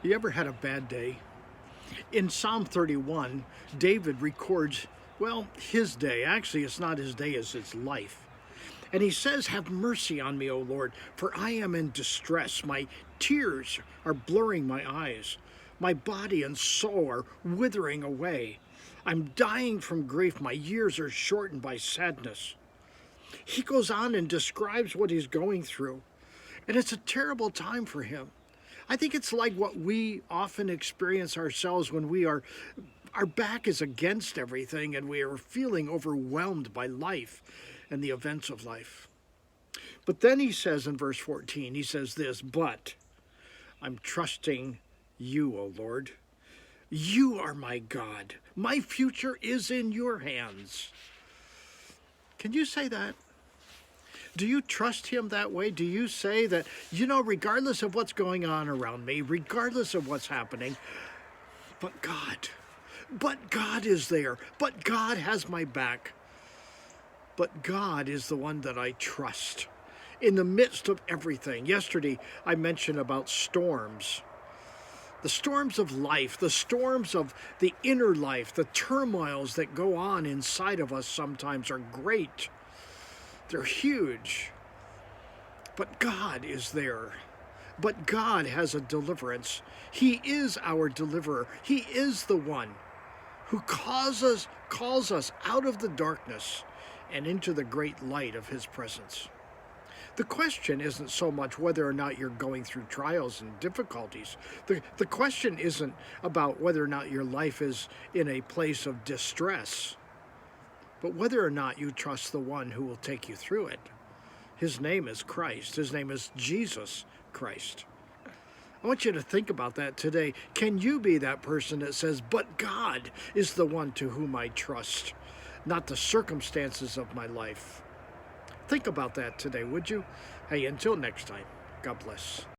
You ever had a bad day? In Psalm 31, David records, well, his day. Actually, it's not his day, it's his life. And he says, "Have mercy on me, O Lord, for I am in distress. My tears are blurring my eyes. My body and soul are withering away. I'm dying from grief. My years are shortened by sadness." He goes on and describes what he's going through. And it's a terrible time for him. I think it's like what we often experience ourselves when our back is against everything and we are feeling overwhelmed by life and the events of life. But then he says in verse 14, he says this, "But I'm trusting you, O Lord. You are my God. My future is in your hands." Can you say that? Do you trust him that way? Do you say that, regardless of what's going on around me, regardless of what's happening, but God is there, but God has my back, but God is the one that I trust in the midst of everything. Yesterday, I mentioned about storms. The storms of life, the storms of the inner life, the turmoils that go on inside of us sometimes are great. They're huge. But God is there. But God has a deliverance. He is our deliverer. He is the one who calls us out of the darkness and into the great light of his presence. The question isn't so much whether or not you're going through trials and difficulties. The question isn't about whether or not your life is in a place of distress, but whether or not you trust the one who will take you through it. His name is Christ. His name is Jesus Christ. I want you to think about that today. Can you be that person that says, "But God is the one to whom I trust, not the circumstances of my life"? Think about that today, would you? Hey, until next time, God bless.